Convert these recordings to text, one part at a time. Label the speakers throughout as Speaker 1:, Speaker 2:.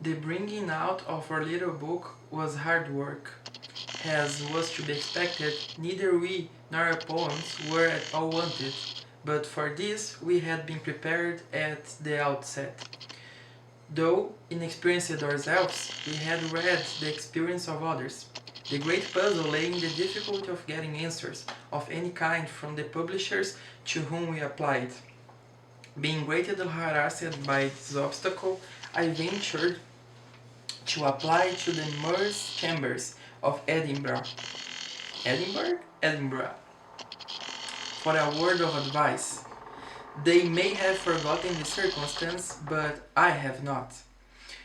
Speaker 1: The bringing out of our little book was hard work. As was to be expected, neither we nor our poems were at all wanted, but for this we had been prepared at the outset. Though inexperienced ourselves, we had read the experience of others. The great puzzle lay in the difficulty of getting answers of any kind from the publishers to whom we applied. Being greatly harassed by this obstacle, I ventured to apply to the Murs Chambers of Edinburgh, for a word of advice. They may have forgotten the circumstance, but I have not.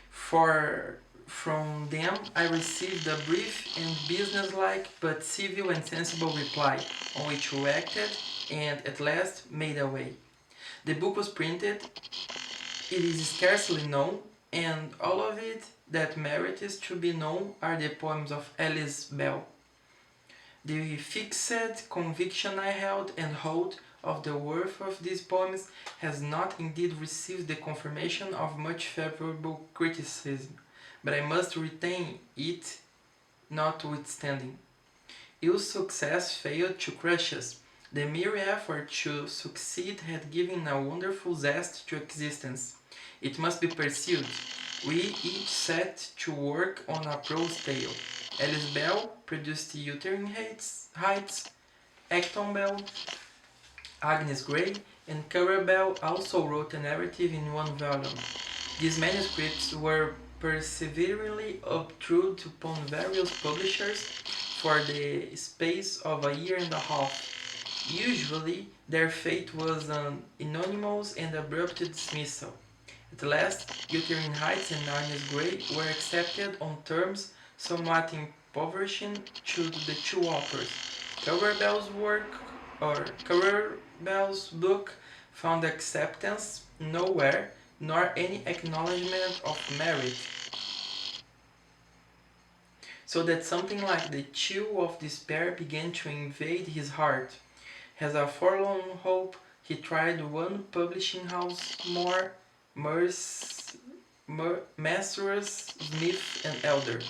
Speaker 1: For from them I received a brief and businesslike but civil and sensible reply, on which we acted and at last made away. The book was printed, it is scarcely known, and all of it that merits to be known are the poems of Alice Bell. The fixed conviction I held and hold of the worth of these poems has not indeed received the confirmation of much favourable criticism, but I must retain it notwithstanding. Ill success failed to crush us. The mere effort to succeed had given a wonderful zest to existence. It must be pursued. We each set to work on a prose tale. Alice Bell produced Wuthering Heights, Acton Bell, Agnes Grey, and Currer Bell also wrote a narrative in one volume. These manuscripts were perseveringly obtruded upon various publishers for the space of a year and a half. Usually, their fate was an anonymous and abrupt dismissal. At last, Wuthering Heights and Agnes Grey were accepted on terms somewhat impoverishing to the two authors. Currer Bell's book found acceptance nowhere, nor any acknowledgement of merit. So that something like the chill of despair began to invade his heart. As a forlorn hope, he tried one publishing house more, Messrs. Smith and Elder.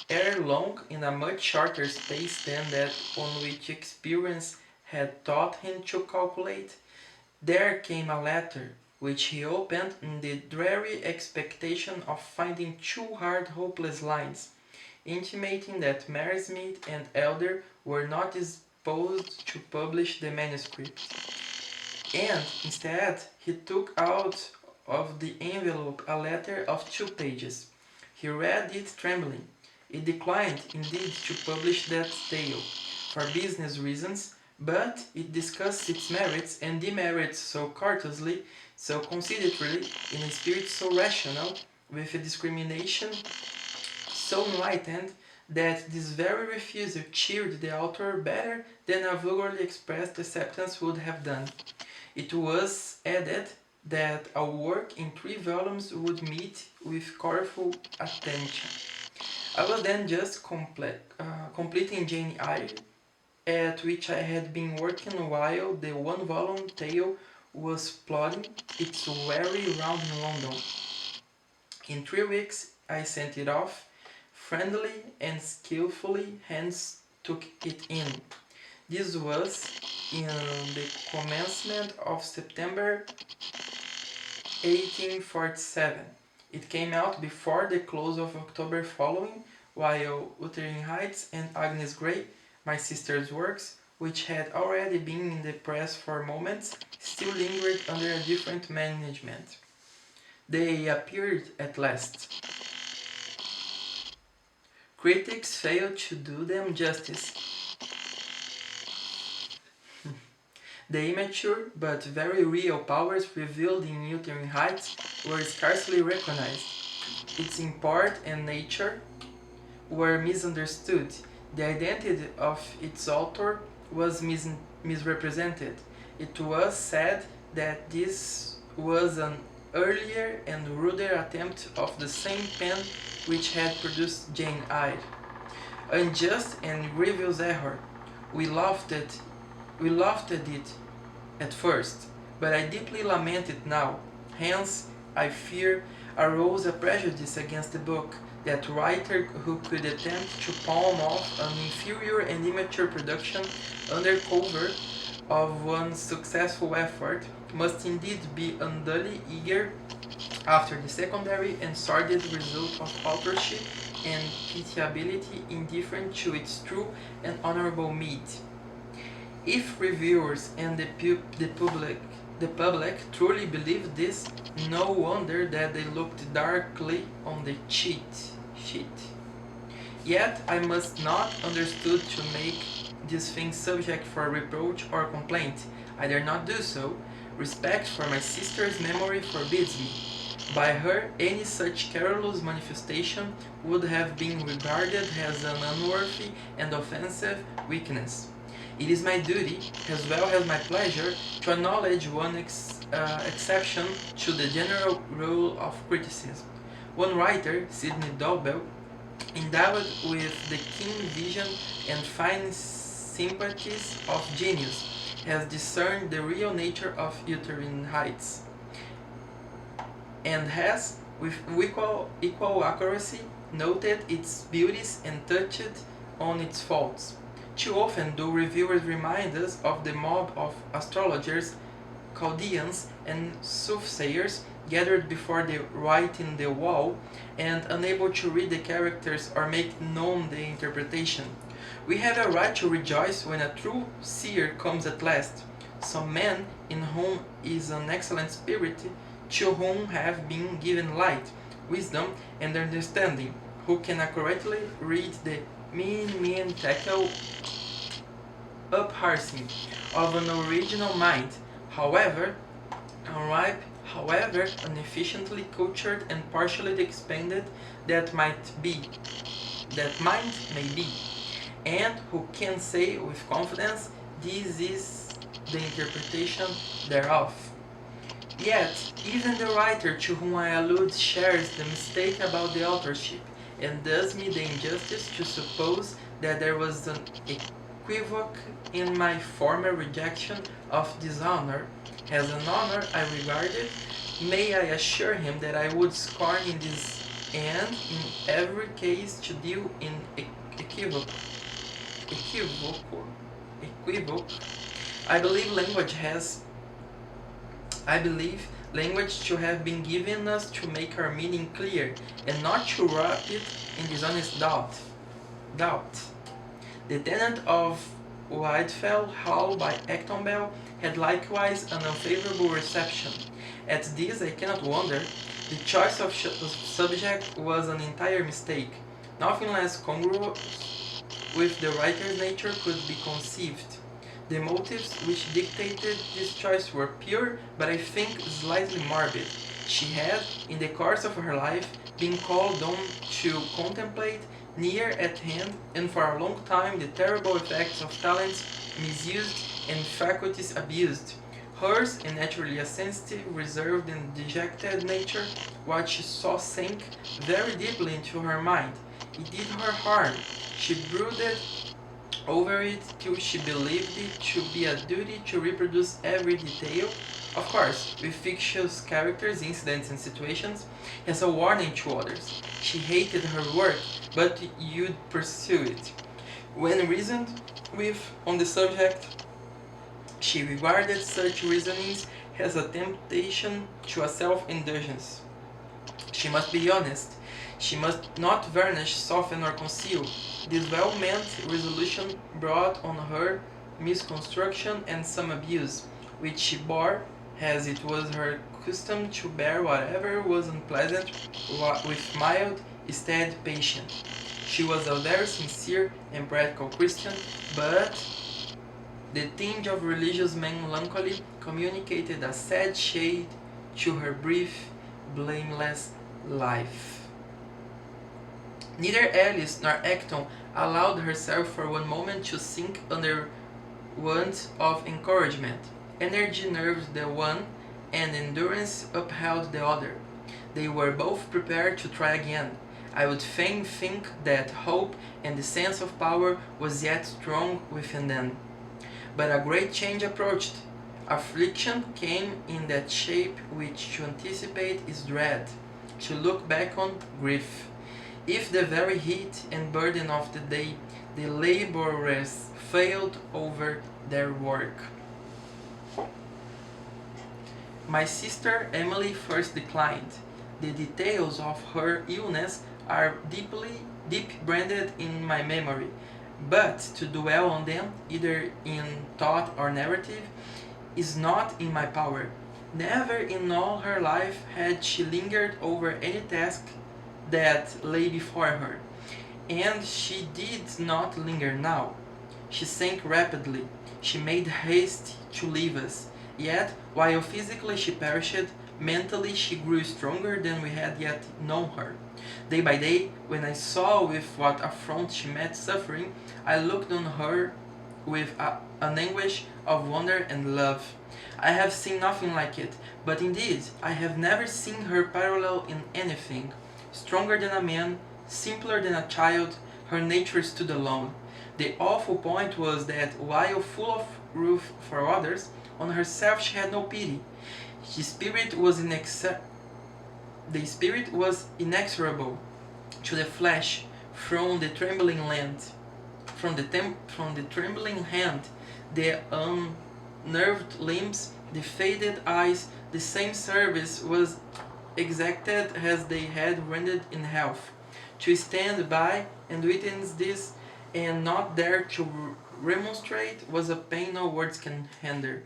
Speaker 1: Ere long, in a much shorter space than that on which experience had taught him to calculate, there came a letter, which he opened in the dreary expectation of finding two hard hopeless lines, intimating that Smith and Elder were not disposed to publish the manuscript. And, instead, he took out of the envelope a letter of 2 pages. He read it trembling. It declined, indeed, to publish that tale, for business reasons, but it discussed its merits and demerits so courteously, so considerately, in a spirit so rational, with a discrimination so enlightened, that this very refusal cheered the author better than a vulgarly expressed acceptance would have done. It was added that a work in 3 volumes would meet with careful attention. I was then just completing Jane Eyre, at which I had been working while the 1-volume tale was plodding its weary round in London. In 3 weeks I sent it off. Friendly and skillfully hands took it in. This was in the commencement of September 1847. It came out before the close of October following, while Wuthering Heights and Agnes Grey, my sister's works, which had already been in the press for moments, still lingered under a different management. They appeared at last. Critics failed to do them justice. The immature but very real powers revealed in Wuthering Heights were scarcely recognized. Its import and nature were misunderstood. The identity of its author was misrepresented. It was said that this was an earlier and ruder attempt of the same pen which had produced Jane Eyre. Unjust and grievous error. We laughed at it at first, but I deeply lament it now. Hence, I fear, arose a prejudice against the book, that writer who could attempt to palm off an inferior and immature production under cover of one's successful effort must indeed be unduly eager after the secondary and sordid result of authorship and pitiability indifferent to its true and honorable meat. If reviewers and the public truly believed this, no wonder that they looked darkly on the cheat sheet. Yet I must not understood to make this thing subject for reproach or complaint. I dare not do so. Respect for my sister's memory forbids me. By her, any such careless manifestation would have been regarded as an unworthy and offensive weakness. It is my duty, as well as my pleasure, to acknowledge one exception to the general rule of criticism. One writer, Sidney Dobell, endowed with the keen vision and fine sympathies of genius, has discerned the real nature of Wuthering Heights, and has, with equal accuracy, noted its beauties and touched on its faults. Too often do reviewers remind us of the mob of astrologers, Chaldeans, and soothsayers gathered before the writing the wall, and unable to read the characters or make known the interpretation. We have a right to rejoice when a true seer comes at last. Some men in whom is an excellent spirit, to whom have been given light, wisdom, and understanding, who can accurately read the mean tackle upharsing of an original mind, however unripe, however inefficiently cultured and partially expanded that mind may be, and who can say with confidence, this is the interpretation thereof. Yet, even the writer to whom I allude shares the mistake about the authorship, and does me the injustice to suppose that there was an equivoque in my former rejection of this honor. As an honor I regard it, may I assure him that I would scorn in this and in every case to deal in equivoque. Equivoque. I believe language to have been given us to make our meaning clear, and not to wrap it in dishonest doubt. The tenant of Whitefell Hall by Acton Bell had likewise an unfavorable reception. At this I cannot wonder. The choice of subject was an entire mistake. Nothing less congruous with the writer's nature could be conceived. The motives which dictated this choice were pure, but I think slightly morbid. She had, in the course of her life, been called on to contemplate, near at hand, and for a long time, the terrible effects of talents misused and faculties abused. Hers, and naturally a sensitive, reserved, and dejected nature, what she saw sank very deeply into her mind. It did her harm. She brooded over it till she believed it to be a duty to reproduce every detail, of course, with fictitious characters, incidents, and situations, as a warning to others. She hated her work, but you'd pursue it. When reasoned with on the subject, she regarded such reasonings as a temptation to a self-indulgence. She must be honest. She must not varnish, soften, or conceal. This well-meant resolution brought on her misconstruction and some abuse, which she bore, as it was her custom to bear whatever was unpleasant with mild, steady patience. She was a very sincere and practical Christian, but the tinge of religious melancholy communicated a sad shade to her brief, blameless life. Neither Alice nor Acton allowed herself for one moment to sink under want of encouragement. Energy nerved the one, and endurance upheld the other. They were both prepared to try again. I would fain think that hope and the sense of power was yet strong within them. But a great change approached. Affliction came in that shape which to anticipate is dread, to look back on grief. If the very heat and burden of the day the laborers failed over their work. My sister Emily first declined. The details of her illness are deep branded in my memory, but to dwell on them, either in thought or narrative, is not in my power. Never in all her life had she lingered over any task that lay before her, and she did not linger now. She sank rapidly. She made haste to leave us. Yet, while physically she perished, mentally she grew stronger than we had yet known her. Day by day, when I saw with what affront she met suffering, I looked on her with an anguish of wonder and love. I have seen nothing like it, but indeed I have never seen her parallel in anything. Stronger than a man, simpler than a child, her nature stood alone. The awful point was that while full of ruth for others, on herself she had no pity. The spirit was inexorable to the flesh from the trembling land, from the trembling hand, the unnerved limbs, the faded eyes. The same service was exacted as they had rendered in health. To stand by and witness this and not dare to remonstrate was a pain no words can hinder.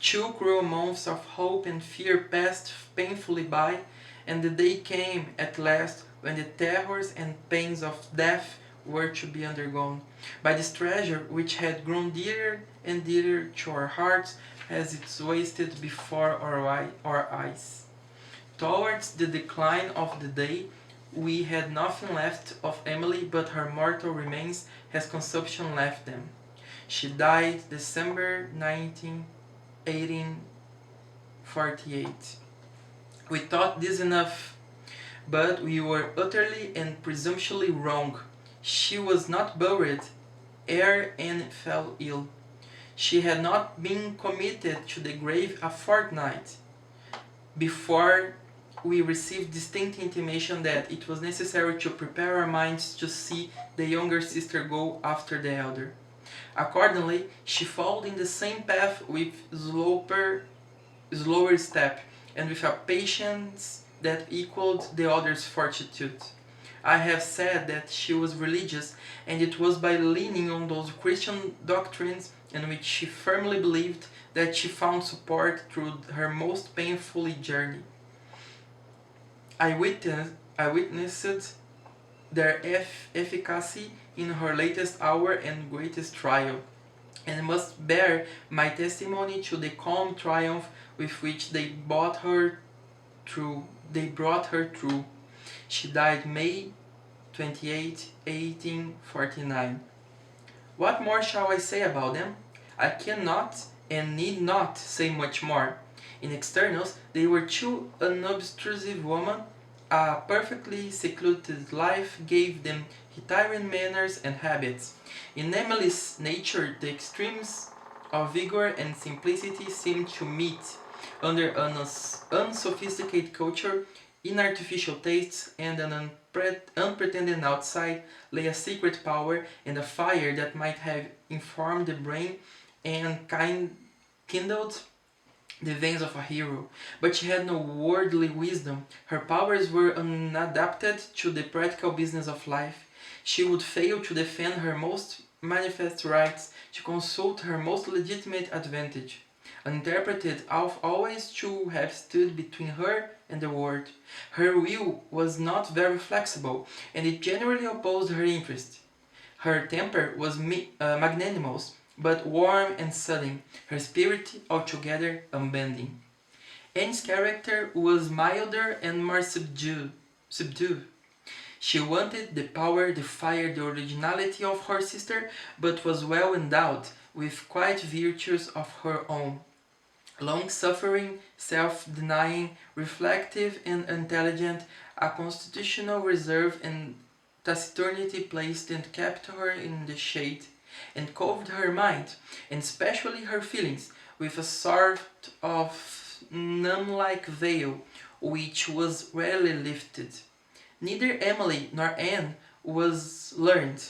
Speaker 1: 2 cruel months of hope and fear passed painfully by, and the day came at last when the terrors and pains of death were to be undergone. By this treasure, which had grown dearer and dearer to our hearts as it wasted before our eyes. Towards the decline of the day, we had nothing left of Emily but her mortal remains as consumption left them. She died December 19, 1848. We thought this enough, but we were utterly and presumptuously wrong. She was not buried ere Anne fell ill. She had not been committed to the grave a fortnight before we received distinct intimation that it was necessary to prepare our minds to see the younger sister go after the elder. Accordingly, she followed in the same path with slower step, and with a patience that equaled the other's fortitude. I have said that she was religious, and it was by leaning on those Christian doctrines in which she firmly believed that she found support through her most painful journey. I witnessed their efficacy in her latest hour and greatest trial, and must bear my testimony to the calm triumph with which they brought her through. She died May 28, 1849. What more shall I say about them? I cannot and need not say much more. In externals, they were 2 unobtrusive women. A perfectly secluded life gave them retiring manners and habits. In Emily's nature, the extremes of vigor and simplicity seemed to meet. Under an unsophisticated culture, inartificial tastes, and an unpretending outside, lay a secret power and a fire that might have informed the brain and kindled the veins of a hero. But she had no worldly wisdom. Her powers were unadapted to the practical business of life. She would fail to defend her most manifest rights, to consult her most legitimate advantage. Uninterpreted always to have stood between her and the world. Her will was not very flexible, and it generally opposed her interest. Her temper was magnanimous, but warm and sudden, her spirit altogether unbending. Anne's character was milder and more subdued. She wanted the power, the fire, the originality of her sister, but was well endowed with quiet virtues of her own. Long-suffering, self-denying, reflective and intelligent, a constitutional reserve and taciturnity placed and kept her in the shade, and covered her mind, and especially her feelings, with a sort of nun-like veil which was rarely lifted. Neither Emily nor Anne was learned.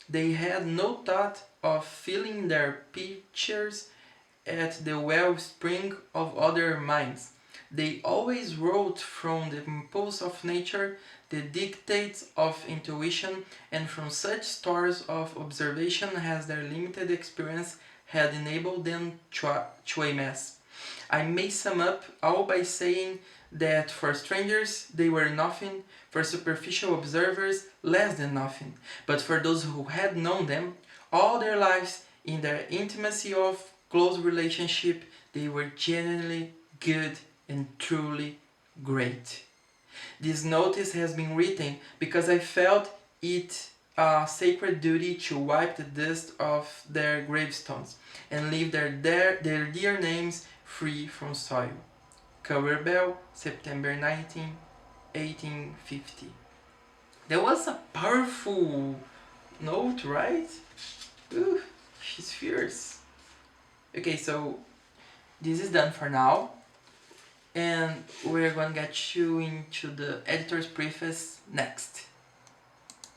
Speaker 1: They had no thought of filling their pitchers at the wellspring of other minds. They always wrote from the impulse of nature, the dictates of intuition, and from such stores of observation as their limited experience had enabled them to amass. I may sum up all by saying that for strangers they were nothing, for superficial observers less than nothing, but for those who had known them all their lives in their intimacy of close relationship, they were genuinely good and truly great. This notice has been written because I felt it a sacred duty to wipe the dust off their gravestones and leave their dear names free from soil. Cover Bell, September 19, 1850. That was a powerful note, right? Ooh, she's fierce. Okay, so this is done for now, and we're gonna get you into the editor's preface next.